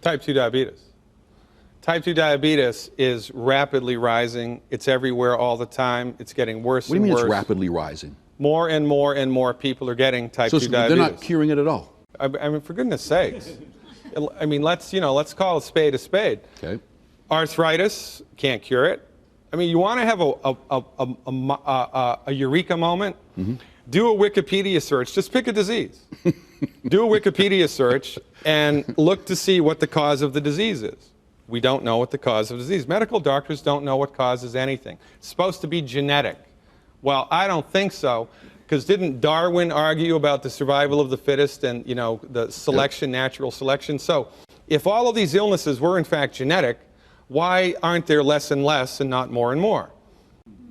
Type 2 diabetes. Type 2 diabetes is rapidly rising. It's everywhere all the time. It's getting worse and worse. What do you mean it's rapidly rising? More and more and more people are getting type 2 diabetes. They're not curing it at all? I mean, for goodness sakes. I mean, let's call a spade a spade. Okay. Arthritis, can't cure it. I mean, you want to have a eureka moment? Mm-hmm. Do a Wikipedia search. Just pick a disease. Do a Wikipedia search and look to see what the cause of the disease is. We don't know what the cause of the disease. Medical doctors don't know what causes anything. It's supposed to be genetic. Well, I don't think so, because didn't Darwin argue about the survival of the fittest and, you know, the selection, natural selection? So if all of these illnesses were in fact genetic, why aren't there less and less and not more and more?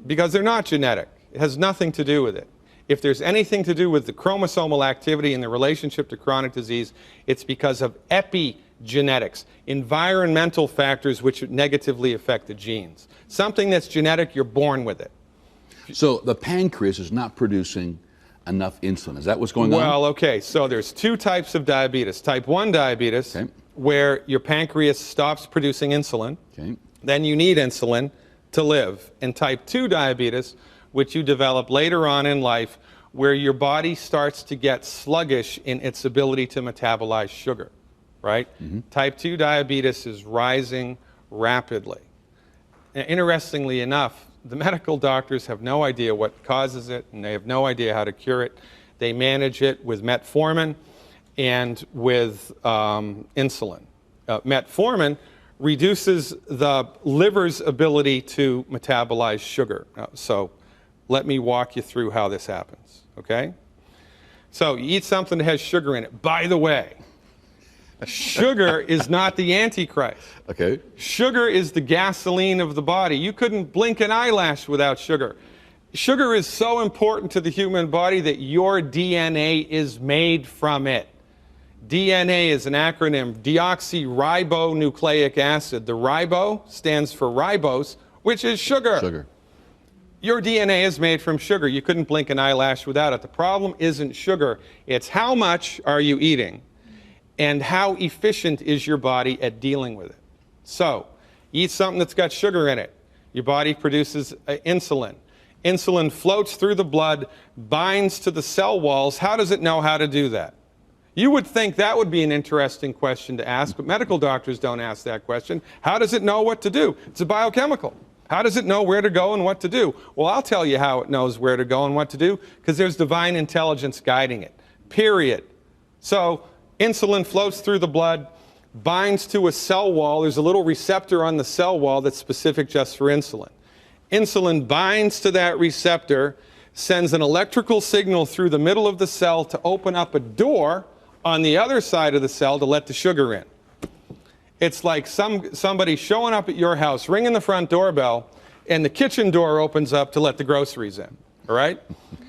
Because they're not genetic. It has nothing to do with it. If there's anything to do with the chromosomal activity and the relationship to chronic disease, it's because of epigenetics, environmental factors which negatively affect the genes. Something that's genetic, you're born with it. So the pancreas is not producing enough insulin. Is that what's going on? Well, okay, so there's two types of diabetes. Type 1 diabetes, where your pancreas stops producing insulin. Okay. Then you need insulin to live. And type 2 diabetes, which you develop later on in life, where your body starts to get sluggish in its ability to metabolize sugar, right? Mm-hmm. Type 2 diabetes is rising rapidly. Now, interestingly enough, the medical doctors have no idea what causes it, and they have no idea how to cure it. They manage it with metformin and with insulin. Metformin reduces the liver's ability to metabolize sugar. So let me walk you through how this happens, okay? So you eat something that has sugar in it. By the way, sugar is not the Antichrist. Okay. Sugar is the gasoline of the body. You couldn't blink an eyelash without sugar. Sugar is so important to the human body that your DNA is made from it. DNA is an acronym, deoxyribonucleic acid. The ribo stands for ribose, which is sugar. Sugar. Your DNA is made from sugar. You couldn't blink an eyelash without it. The problem isn't sugar. It's how much are you eating and how efficient is your body at dealing with it. So, eat something that's got sugar in it. Your body produces insulin. Insulin floats through the blood, binds to the cell walls. How does it know how to do that? You would think that would be an interesting question to ask, but medical doctors don't ask that question. How does it know what to do? It's a biochemical. How does it know where to go and what to do? Well, I'll tell you how it knows where to go and what to do, because there's divine intelligence guiding it, period. So insulin floats through the blood, binds to a cell wall. There's a little receptor on the cell wall that's specific just for insulin. Insulin binds to that receptor, sends an electrical signal through the middle of the cell to open up a door on the other side of the cell to let the sugar in. It's like somebody showing up at your house, ringing the front doorbell, and the kitchen door opens up to let the groceries in, all right?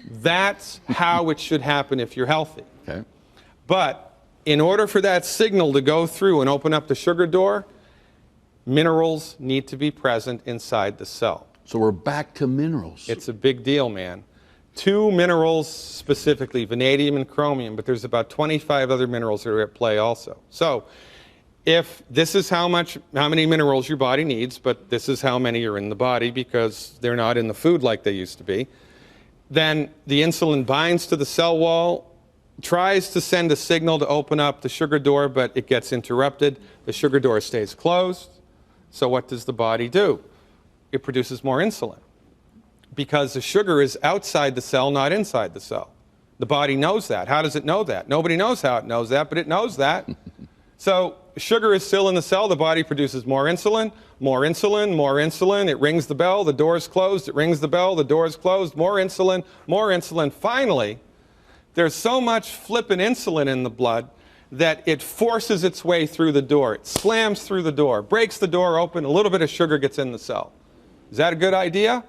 That's how it should happen if you're healthy. Okay. But in order for that signal to go through and open up the sugar door, minerals need to be present inside the cell. So we're back to minerals. It's a big deal, man. 2 minerals specifically, vanadium and chromium, but there's about 25 other minerals that are at play also. So if this is how many minerals your body needs, but this is how many are in the body because they're not in the food like they used to be, then the insulin binds to the cell wall, tries to send a signal to open up the sugar door, but it gets interrupted. The sugar door stays closed. So what does the body do? It produces more insulin, because the sugar is outside the cell, not inside the cell. The body knows that. How does it know that? Nobody knows how it knows that, but it knows that. So sugar is still in the cell. The body produces more insulin, more insulin, more insulin. It rings the bell. The door is closed. It rings the bell. The door is closed. More insulin, more insulin. Finally, there's so much flippin' insulin in the blood that it forces its way through the door. It slams through the door, breaks the door open. A little bit of sugar gets in the cell. Is that a good idea?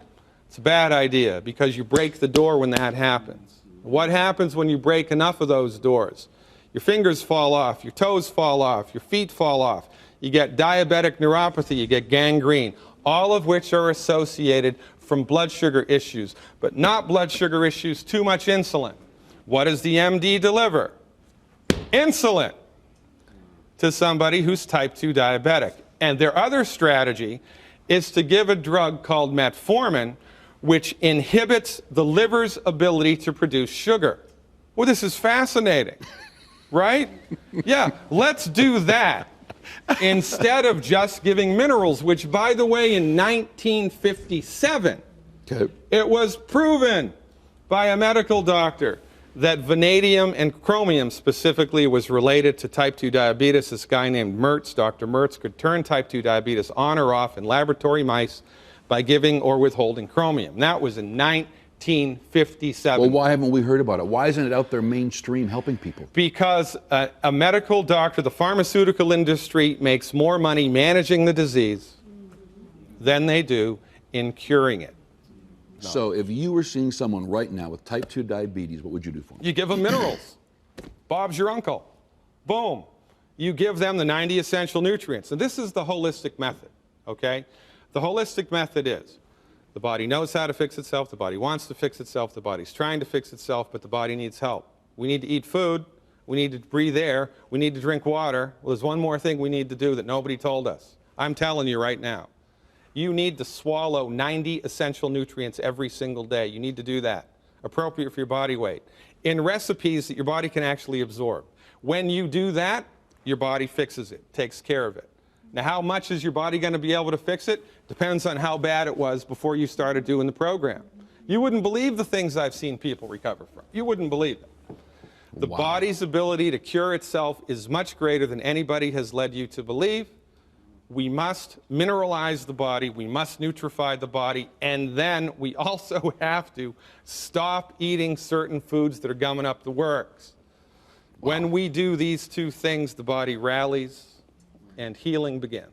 It's a bad idea, because you break the door when that happens. What happens when you break enough of those doors? Your fingers fall off, your toes fall off, your feet fall off. You get diabetic neuropathy, you get gangrene, all of which are associated from blood sugar issues, but not blood sugar issues, too much insulin. What does the MD deliver? Insulin. to somebody who's type 2 diabetic. And their other strategy is to give a drug called metformin, which inhibits the liver's ability to produce sugar. Well, this is fascinating, right? Yeah, let's do that instead of just giving minerals, which, by the way, in 1957, it was proven by a medical doctor that vanadium and chromium specifically was related to type 2 diabetes. This guy named Mertz, Dr. Mertz, could turn type 2 diabetes on or off in laboratory mice by giving or withholding chromium. That was in 1957. Well, why haven't we heard about it? Why isn't it out there mainstream helping people? Because a medical doctor, the pharmaceutical industry, makes more money managing the disease than they do in curing it. No. So if you were seeing someone right now with type 2 diabetes, what would you do for them? You give them minerals. Bob's your uncle. Boom. You give them the 90 essential nutrients. And this is the holistic method, okay? The holistic method is the body knows how to fix itself, the body wants to fix itself, the body's trying to fix itself, but the body needs help. We need to eat food, we need to breathe air, we need to drink water. Well, there's one more thing we need to do that nobody told us. I'm telling you right now. You need to swallow 90 essential nutrients every single day. You need to do that, appropriate for your body weight, in recipes that your body can actually absorb. When you do that, your body fixes it, takes care of it. Now, how much is your body going to be able to fix it? Depends on how bad it was before you started doing the program. You wouldn't believe the things I've seen people recover from. You wouldn't believe it. The body's ability to cure itself is much greater than anybody has led you to believe. We must mineralize the body, we must nutrify the body, and then we also have to stop eating certain foods that are gumming up the works. When we do these two things, the body rallies and healing begins.